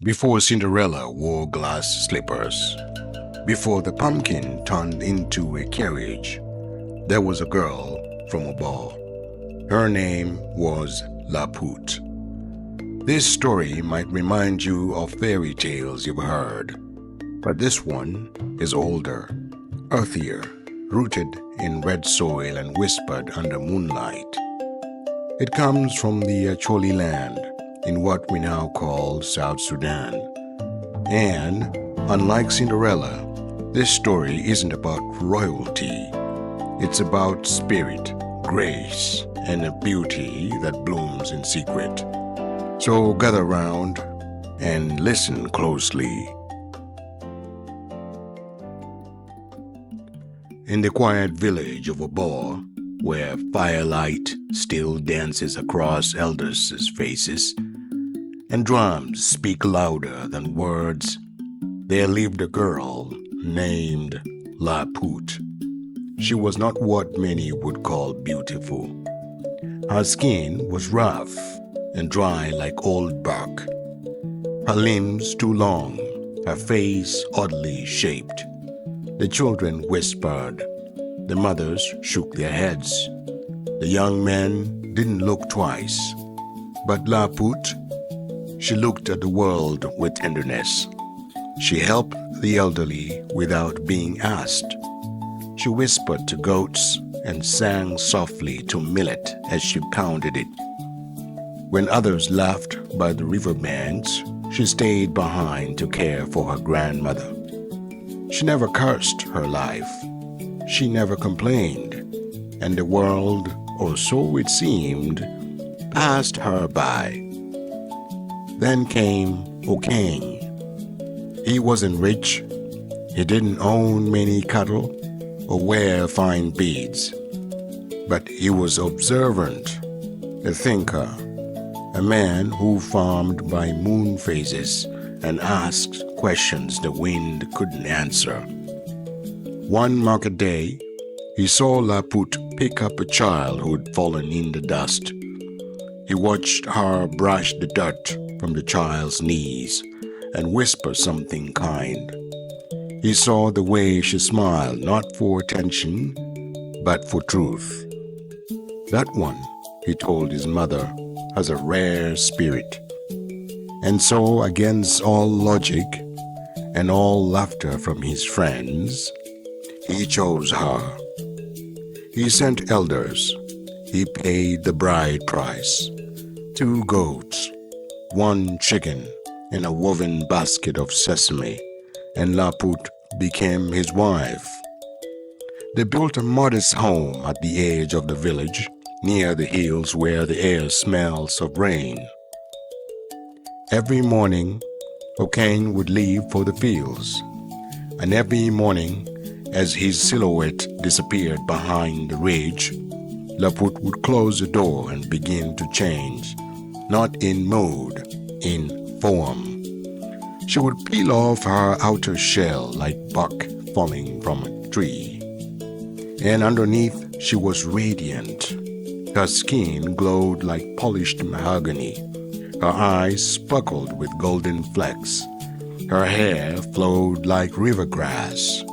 Before Cinderella wore glass slippers, before the pumpkin turned into a carriage, there was a girl from Obbo. Her name was Laput. This story might remind you of fairy tales you've heard, but this one is older, earthier, rooted in red soil and whispered under moonlight. It comes from the Acholi land in what we now call South Sudan. And, unlike Cinderella, this story isn't about royalty. It's about spirit, grace, and a beauty that blooms in secret. So gather round and listen closely. In the quiet village of Obbo, where firelight still dances across elders' faces, and drums speak louder than words, there lived a girl named Laput. She was not what many would call beautiful. Her skin was rough and dry like old bark. Her limbs too long, her face oddly shaped. The children whispered. The mothers shook their heads. The young men didn't look twice. But Laput, she looked at the world with tenderness. She helped the elderly without being asked. She whispered to goats and sang softly to millet as she pounded it. When others laughed by the riverbanks, she stayed behind to care for her grandmother. She never cursed her life. She never complained, and the world, or so it seemed, passed her by. Then came Okang. He wasn't rich. He didn't own many cattle or wear fine beads. But he was observant, a thinker, a man who farmed by moon phases and asked questions the wind couldn't answer. One market day, he saw Laput pick up a child who'd fallen in the dust. He watched her brush the dirt from the child's knees and whisper something kind. He saw the way she smiled, not for attention, but for truth. That one, he told his mother, has a rare spirit. And so, against all logic and all laughter from his friends, he chose her. He sent elders. He paid the bride price. 2 goats, 1 chicken, and a woven basket of sesame, and Laput became his wife. They built a modest home at the edge of the village, near the hills where the air smells of rain. Every morning, Okang would leave for the fields, and every morning, as his silhouette disappeared behind the ridge, Laput would close the door and begin to change, not in mood, in form. She would peel off her outer shell like bark falling from a tree. And underneath she was radiant. Her skin glowed like polished mahogany. Her eyes sparkled with golden flecks. Her hair flowed like river grass.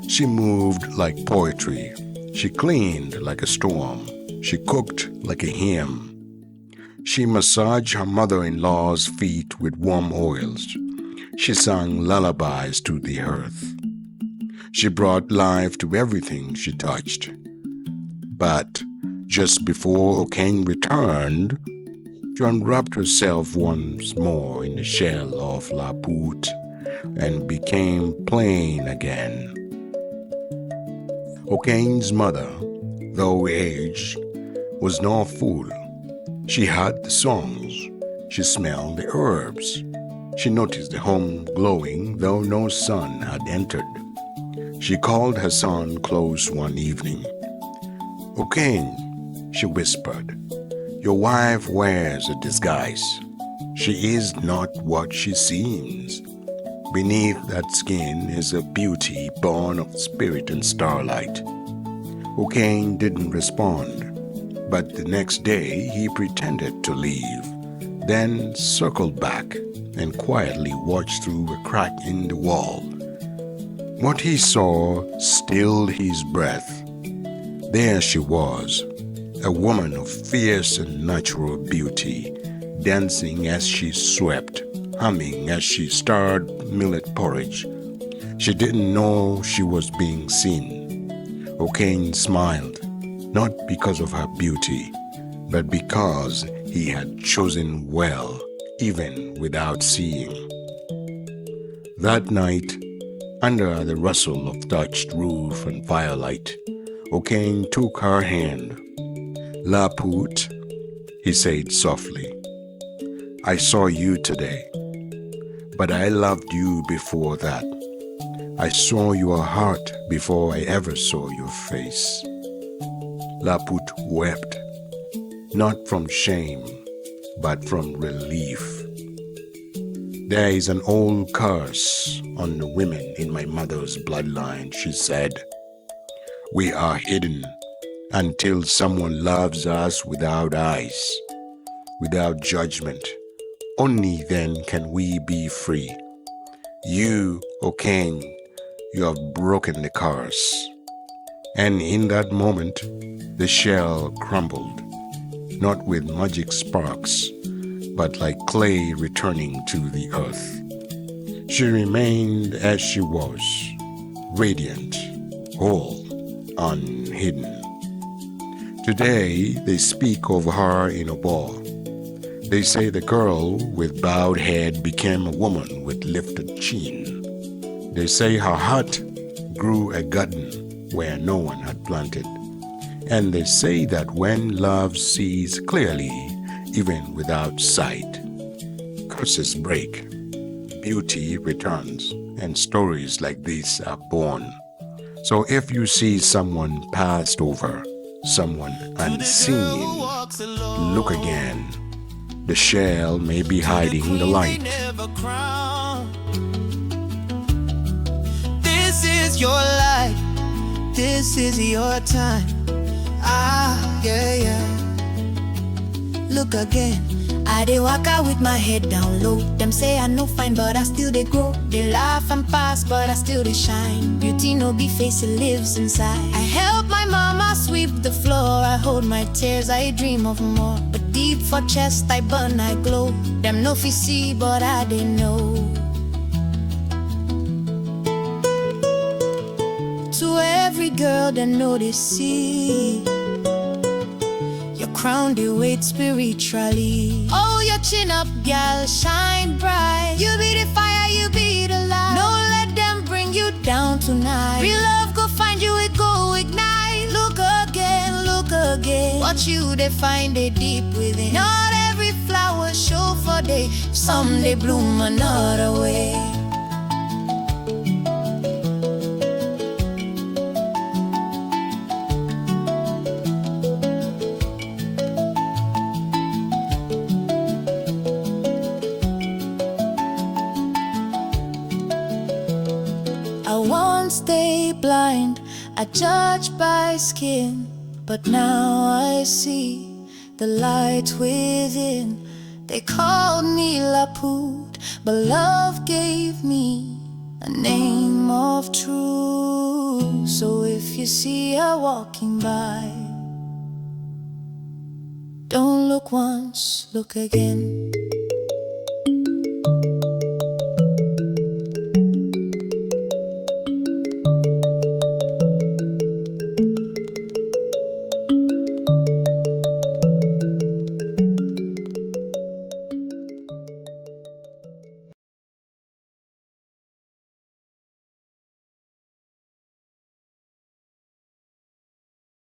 She moved like poetry. She cleaned like a storm. She cooked like a hymn. She massaged her mother-in-law's feet with warm oils. She sang lullabies to the earth. She brought life to everything she touched. But just before Okang returned, she unwrapped herself once more in the shell of Laput and became plain again. Okang's mother, though aged, was no fool. She heard the songs. She smelled the herbs. She noticed the home glowing, though no sun had entered. She called her son close one evening. "Okang," she whispered, "your wife wears a disguise. She is not what she seems. Beneath that skin is a beauty born of spirit and starlight." Okang didn't respond, but the next day he pretended to leave, then circled back. and quietly watched through a crack in the wall. What he saw stilled his breath. There she was, a woman of fierce and natural beauty, dancing as she swept, humming as she stirred millet porridge. She didn't know she was being seen. O'Kane smiled, not because of her beauty, but because he had chosen well, even without seeing. That night, under the rustle of thatched roof and firelight, O'Kane took her hand. "Laput," he said softly, "I saw you today, but I loved you before that. I saw your heart before I ever saw your face." Laput wept, not from shame, but from relief. "There is an old curse on the women in my mother's bloodline," she said. "We are hidden until someone loves us without eyes, without judgment. Only then can we be free. You, O'Kane, you have broken the curse." And in that moment, the shell crumbled, not with magic sparks, but like clay returning to the earth. She remained as she was, radiant, whole, unhidden. Today, they speak of her in Obbo. They say the girl with bowed head became a woman with lifted chin. They say her heart grew a garden where no one had planted. And they say that when love sees clearly, even without sight, curses break, beauty returns, and stories like this are born. So if you see someone passed over, someone unseen, look again. The shell may be hiding the light. This is your life. This is your time. Yeah, yeah. Look again. I dey walk out with my head down low. Them say I no fine, but I still dey grow. They laugh and pass, but I still dey shine. Beauty no be face, it lives inside. I help my mama sweep the floor. I hold my tears, I dream of more. But deep for chest, I burn, I glow. Them no fi see, but I dey know. To every girl that know they see, your crown they wait spiritually. Oh, your chin up, gal, shine bright. You be the fire, you be the light. No let them bring you down tonight. Real love go find you, it go ignite. Look again, look again. What you they find they deep within. Not every flower show for day. Some they bloom another way. I once stay blind, I judged by skin, but now I see the light within. They called me Laput, but love gave me a name of truth. So if you see her walking by, don't look once, look again.